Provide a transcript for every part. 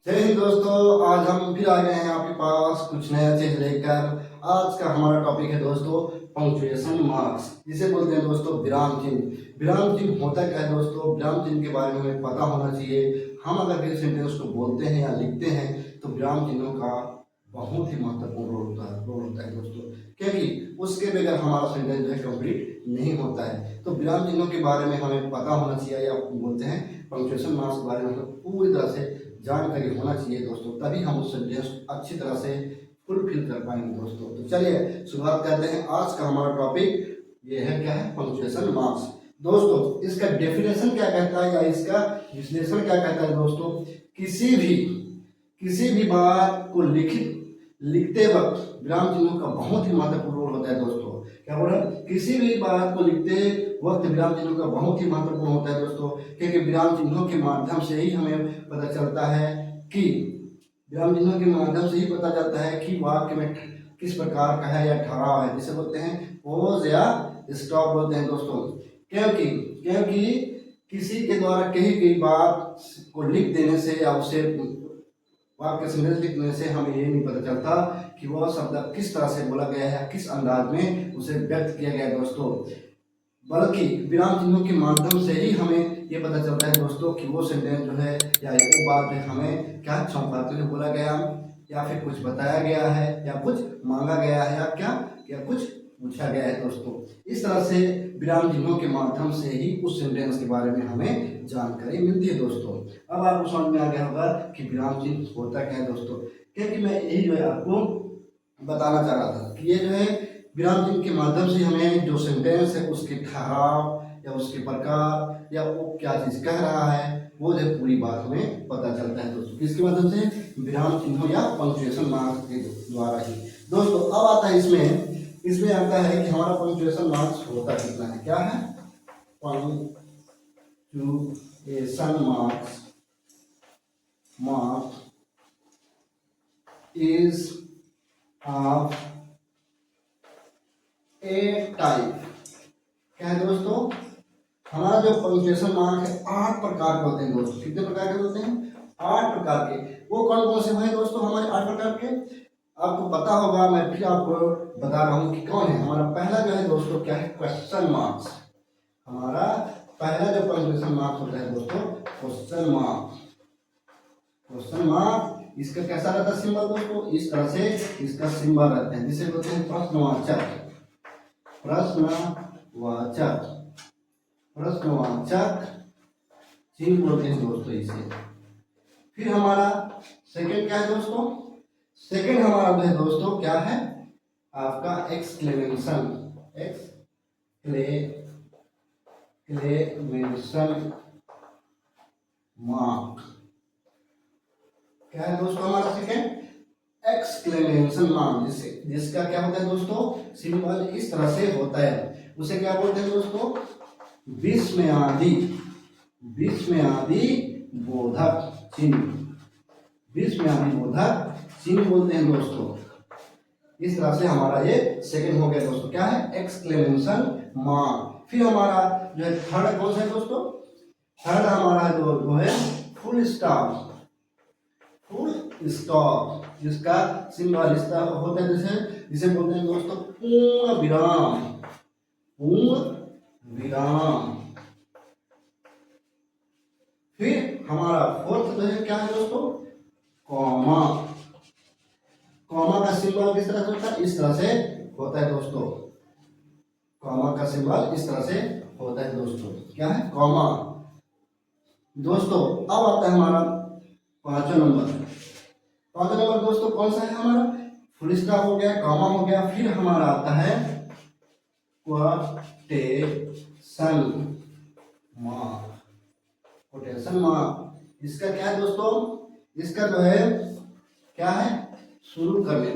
जय हिंद दोस्तों, आज हम फिर आ गए हैं आपके पास कुछ नया चीज लेकर। आज का हमारा टॉपिक है दोस्तों पंक्चुएशन मार्क्स, जिसे बोलते हैं दोस्तों विराम चिन्ह। विराम चिन्ह होता क्या है दोस्तों? विराम चिन्ह के बारे में हमें पता होना चाहिए। हम अगर किसी सेंटेंस को बोलते हैं या लिखते हैं तो विराम चिन्हों का बहुत ही महत्वपूर्ण रोल होता है दोस्तों, क्योंकि उसके बगैर हमारा सेंटेंस जो है कंप्लीट नहीं होता है। तो विराम चिन्हों के बारे में हमें पता होना चाहिए, या बोलते हैं पंक्चुएशन मार्क्स के बारे में हमें पूरी तरह से जानकारी होना चाहिए दोस्तों, तभी हम उस सेंटेंस अच्छी तरह से फुलफिल कर पाएंगे दोस्तों। तो चलिए शुरुआत करते हैं। आज का हमारा टॉपिक ये है, क्या है? Punctuation marks. दोस्तों इसका डेफिनेशन क्या कहता है या इसका विश्लेषण क्या कहता है दोस्तों? किसी भी बात को लिखते वक्त विराम चिन्हों का बहुत ही महत्वपूर्ण रोल होता है दोस्तों। क्या बोल रहे हैं? किसी भी बात को लिखते वक्त विराम चिन्हों का बहुत ही महत्वपूर्ण होता है दोस्तों, क्योंकि विराम चिन्हों के माध्यम से ही हमें पता चलता है कि विराम चिन्हों के माध्यम से ही पता चलता है कि वाक्य में किस प्रकार का है या ठहराव है, जिसे बोलते हैं पोज या स्टॉप बोलते हैं दोस्तों। क्योंकि किसी के द्वारा कही गई बात को लिख देने से या उसे वाक्य सेंटेंस लिखने से हमें ये नहीं पता चलता कि वह शब्द किस तरह से बोला गया है, किस अंदाज में उसे व्यक्त किया गया है दोस्तों, बल्कि विराम चिन्हों के माध्यम से ही हमें ये पता चलता है दोस्तों कि वो सेंटेंस जो है या वो बात है हमें क्या चौंकाते हुए बोला गया, या फिर कुछ बताया गया है, या कुछ मांगा गया है, या कुछ पूछा गया है दोस्तों। इस तरह से विराम चिन्हों के माध्यम से ही उस सेंटेंस के बारे में हमें जानकारी मिलती है दोस्तों। अब आपको समझ में आ गया होगा कि विराम चिन्ह होता क्या है दोस्तों, क्योंकि मैं यही जो है आपको बताना चाह रहा था कि ये जो है विराम चिन्ह के माध्यम से हमें जो सेंटेंस है उसके ठहराव या उसके प्रकार या वो क्या चीज कह रहा है, वो जो पूरी बात हमें पता चलता है दोस्तों। किसके माध्यम से? विराम चिन्हों या पंक्चुएशन मार्क्स के द्वारा ही दोस्तों। अब आता है इसमें आता है कि हमारा पंक्चुएशन मार्क्स होता कितना है। क्या है? Punctuation marks is of A type. क्या है दोस्तों? हमारा जो पंक्चुएशन मार्क है 8 प्रकार के होते हैं दोस्तों। कितने प्रकार के होते हैं? 8 प्रकार के। वो कौन कौन से हैं दोस्तों हमारे 8 प्रकार के? आपको पता होगा, मैं फिर आपको बता रहा हूँ कि कौन है। हमारा पहला जो है दोस्तों क्या है? Question marks. हमारा पहला जो पंक्चुएशन मार्क्स होता है दोस्तों क्वेश्चन मार्क। इसका कैसा रहता है सिंबल दोस्तों? इस तरह से इसका सिंबल रहता है, जिसे बोलते हैं प्रश्नवाचक चिन्ह बोलते हैं दोस्तों इसे। फिर हमारा सेकंड क्या है दोस्तों? सेकंड हमारा जो है दोस्तों क्या है? आपका एक्सक्लेमेशन मार्क। क्या है दोस्तों हमारा सेकंड? एक्सक्लेमेशन मार्क, जिसका क्या होता है दोस्तों? सिंबल इस तरह से होता है। उसे क्या बोलते हैं दोस्तों? विस्मयादि बोधक चिन्ह बोलते हैं दोस्तों। इस तरह से हमारा ये सेकंड हो गया दोस्तों। क्या है? Exclamation mark. फिर हमारा जो है थर्ड कौन सा है दोस्तों? थर्ड हमारा जो है फुल स्टॉप, जिसका सिंबल इस तरह होता है, जिसे बोलते हैं दोस्तों पूर्ण विराम। फिर हमारा फोर्थ जो है क्या है दोस्तों? कॉमा का सिंबल किस तरह से होता है? इस तरह से होता है दोस्तों। कॉमा का सिंबल इस तरह से होता है दोस्तों। क्या है? कॉमा दोस्तों। अब आता है हमारा पांचवा नंबर दोस्तों कौन सा है हमारा? फुल स्टॉप हो गया, कॉमा हो गया, फिर हमारा आता है कोटेशन मार्क। इसका क्या है दोस्तों? इसका जो है क्या है? शुरू करने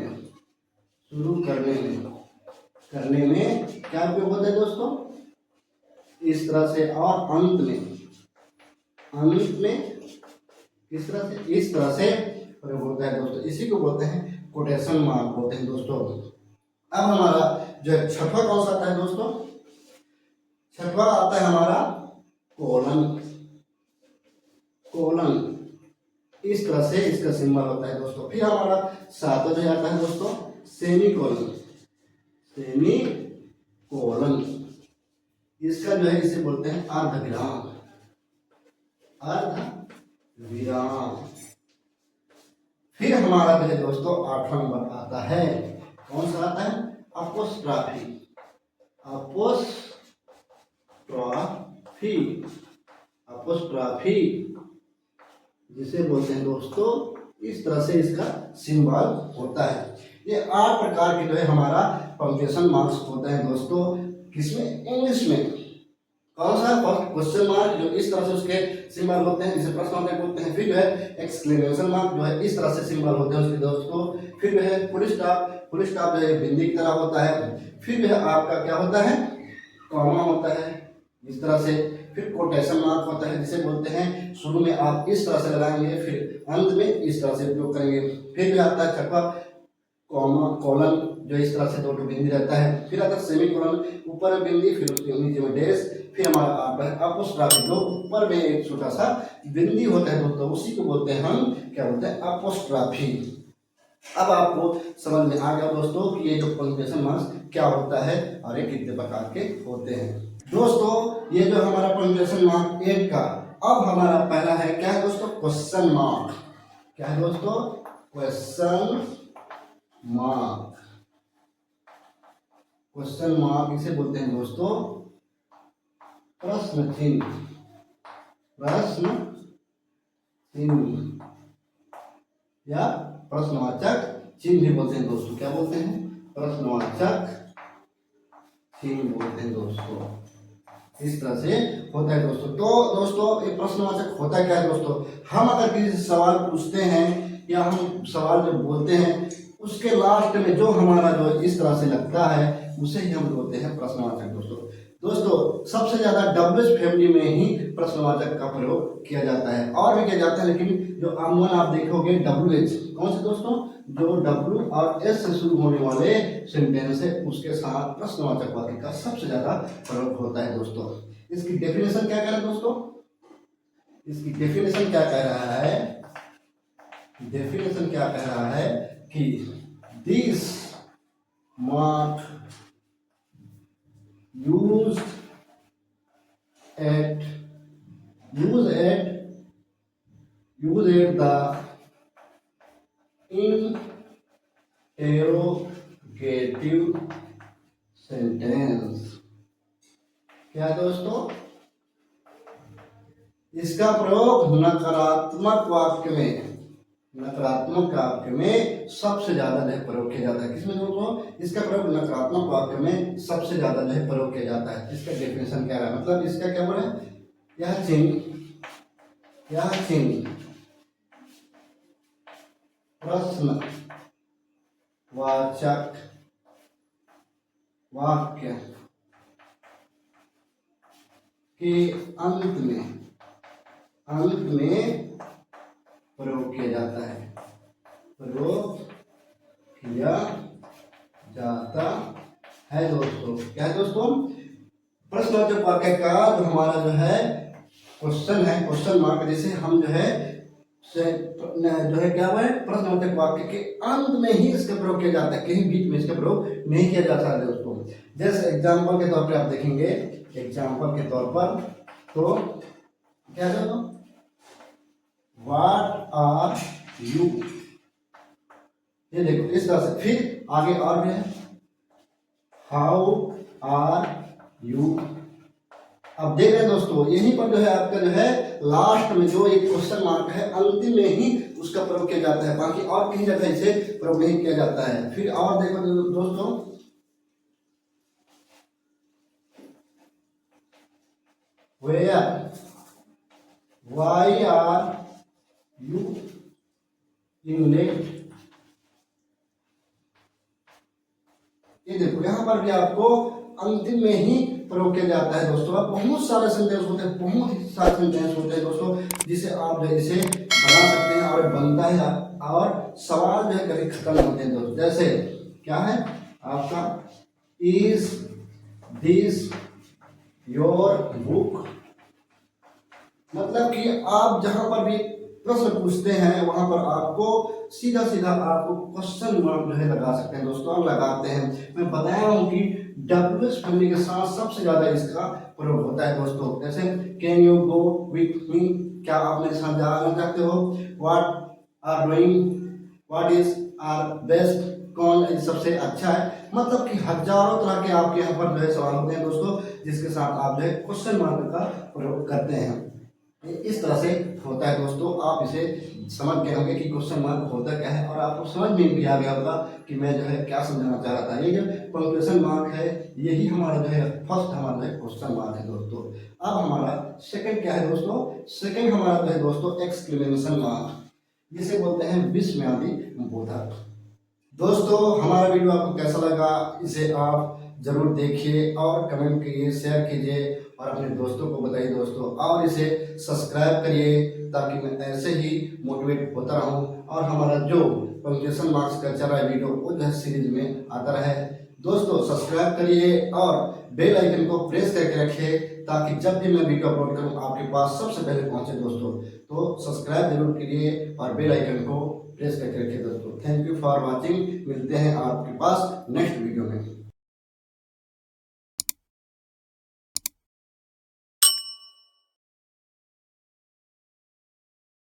में क्या उपयोग होता है दोस्तों? इस तरह से। और अंत में किस तरह से? इस तरह से प्रयोग होता है दोस्तों। इसी को बोलते हैं कोटेशन मार्क बोलते हैं दोस्तों। अब हमारा जो है छठवां कौन सा आता है दोस्तों? छठवां आता है हमारा कोलन। इस तरह से इसका सिंबल होता है दोस्तों। फिर हमारा सातवां जो आता है दोस्तों सेमीकोलन। सेमीकोलन इसका जो है इसे बोलते हैं अर्धविराम। अर्धविराम। फिर हमारा जो है दोस्तों 8वां नंबर आता है, कौन सा आता है? अपोस्ट्रॉफी। अपोस्ट्रॉफी। अपोस्ट्रॉफी जिसे बोलते हैं दोस्तों, इस तरह से इसका सिंबल होता है। ये 8 प्रकार के जो है हमारा पंक्चुएशन मार्क्स होता है दोस्तों। किसमें? इंग्लिश में। कौन सा? क्वेश्चन मार्क जो इस तरह से उसके सिंबल होते हैं, जिसे प्रश्नवाचक बोलते हैं। फिर जो है एक्सक्लेमेशन मार्क जो है इस तरह से सिंबल होते हैं उसके दोस्तों। फिर जो है फुल स्टॉप। फुल स्टॉप जो है बिंदी की तरह होता है। फिर जो है आपका क्या होता है? कॉमा होता है इस तरह से। फिर कोटेशन मार्क होता है जिसे बोलते हैं शुरू में आप इस तरह से लगाएंगे, फिर अंत में इस तरह से उपयोग करेंगे। फिर भी आता है छठवां कॉमा कोलन जो इस तरह से 2 बिंदी रहता है। फिर आता है सेमीकोलन, ऊपर में बिंदी, फिर उसके नीचे में डैश। फिर हमारा आता है अपोस्ट्रॉफी जो ऊपर में एक छोटा सा बिंदी होता है दोस्तों, उसी को बोलते हैं हम क्या बोलते हैं? अपोस्ट्रॉफी। अब आपको समझ में आ गया दोस्तों कि ये जो पंक्चुएशन मार्क्स क्या होता है और ये कितने प्रकार के होते हैं। दोस्तों ये जो हमारा पंक्चुएशन मार्क 8 का, अब हमारा पहला है क्या है दोस्तों? Question mark. क्या है दोस्तों? Question mark. क्वेश्चन मार्क इसे बोलते हैं दोस्तों प्रश्न चिन्ह। प्रश्न चिन्ह या प्रश्नवाचक चिन्ह भी बोलते हैं दोस्तों। क्या बोलते हैं? प्रश्नवाचक चिन्ह बोलते हैं दोस्तों। इस तरह से होता है दोस्तों। तो दोस्तों ये प्रश्नवाचक होता क्या है दोस्तों? हम अगर किसी से सवाल पूछते हैं या हम सवाल जो बोलते हैं उसके लास्ट में जो हमारा जो इस तरह से लगता है उसे ही हम बोलते हैं प्रश्नवाचक दोस्तों। दोस्तों सबसे ज्यादा डब्ल्यूएच फैमिली में ही प्रश्नवाचक का प्रयोग किया जाता है, और भी किया जाता है, लेकिन जो आमून आप देखोगे डब्ल्यूएच, कौन से दोस्तों? जो डब्ल्यू और एस से शुरू होने वाले सेंटेंस है उसके साथ प्रश्नवाचक वाक्य का सबसे ज्यादा प्रयोग होता है दोस्तों। इसकी डेफिनेशन क्या कह रहा है दोस्तों? इसकी डेफिनेशन क्या कह रहा है? डेफिनेशन क्या कह रहा है कि this mark used at the interrogative sentence। क्या दोस्तों? इसका प्रयोग नकारात्मक वाक्य में सबसे ज्यादा जो है प्रयोग किया जाता है। किसमें दोस्तों? इसका प्रयोग नकारात्मक वाक्य में सबसे ज्यादा जो है प्रयोग किया जाता है। इसका डेफिनेशन क्या है? मतलब इसका क्या बोले? यह चिन्ह प्रश्नवाचक वाक्य के अंत में प्रयोग किया जाता है। दोस्तों क्या है दोस्तों? प्रश्नवाचक वाक्य का जो हमारा जो है क्वेश्चन है, क्वेश्चन मार्क, जिसे हम जो है क्या है प्रश्नवाचक वाक्य के अंत में ही इसका प्रयोग किया जाता है, कहीं बीच में इसका प्रयोग नहीं किया जाता है दोस्तों। जैसे एग्जाम्पल के तौर पर आप देखेंगे, एग्जाम्पल के तौर पर तो क्या है दोस्तों? व्हाट आर यू, ये देखो इस तरह से। फिर आगे और भी है, हाउ आर यू। अब देख रहे हैं दोस्तों, यहीं पर जो है आपका जो है लास्ट में जो एक क्वेश्चन मार्क है अंतिम में ही उसका प्रयोग किया जाता है, बाकी और कहीं जगह इसे प्रयोग नहीं किया जाता है। फिर और देखो दोस्तों, where, why are you in late. ये देखो यहाँ पर भी आपको अंतिम में ही प्रयोग किया जाता है दोस्तों। अब बहुत सारे सेंटेंस होते हैं, बहुत ही सारे सेंटेंस होते हैं दोस्तों, जिसे आप जो इसे बना सकते हैं और बनता है, और सवाल जो है कभी खत्म होते हैं दोस्तों। जैसे क्या है आपका, इज दिस योर बुक। मतलब कि आप जहां पर भी प्रश्न पूछते हैं वहां पर आपको सीधा सीधा आपको क्वेश्चन मार्क जो है लगा सकते हैं दोस्तों, और लगाते हैं। मैं बताया हूँ कि डब्ल्यूएच फैमिली के साथ सबसे ज्यादा इसका प्रयोग होता है दोस्तों। जैसे can you go with me, क्या आप मेरे साथ जाना चाहते हो? What are doing, what is are best, कौन सबसे अच्छा है। मतलब कि हजारों तरह के आपके यहाँ पर जो है सवाल होते हैं दोस्तों, जिसके साथ आप जो है क्वेश्चन मार्क का प्रयोग करते हैं। इस तरह से होता है दोस्तों। आप इसे समझ गए होंगे कि क्वेश्चन मार्क होता क्या है, और आपको समझ में भी आ गया होगा कि मैं जो है क्या समझाना चाह रहा था। ये जो पंक्चुएशन मार्क है, यही हमारा जो है फर्स्ट हमारा जो है क्वेश्चन मार्क है दोस्तों। अब हमारा सेकंड क्या है दोस्तों? सेकंड हमारा जो है दोस्तों एक्सक्लेमेशन मार्क, जिसे बोलते हैं विस्मयादि बोधक। दोस्तों हमारा वीडियो आपको कैसा लगा, इसे आप जरूर देखिए और कमेंट करिए, शेयर कीजिए और अपने दोस्तों को बताइए दोस्तों, और इसे सब्सक्राइब करिए ताकि मैं ऐसे ही मोटिवेट होता रहूं और हमारा जो पंक्चुएशन मार्क्स का चल रहा है वीडियो वो जो है सीरीज में आता रहे। दोस्तों सब्सक्राइब करिए और बेल आइकन को प्रेस करके रखिए ताकि जब भी मैं वीडियो अपलोड करूं आपके पास सबसे पहले पहुंचे दोस्तों। तो सब्सक्राइब जरूर करिए और बेल आइकन को प्रेस करके रखिए दोस्तों। Thank you for watching. मिलते हैं आपके पास नेक्स्ट वीडियो में।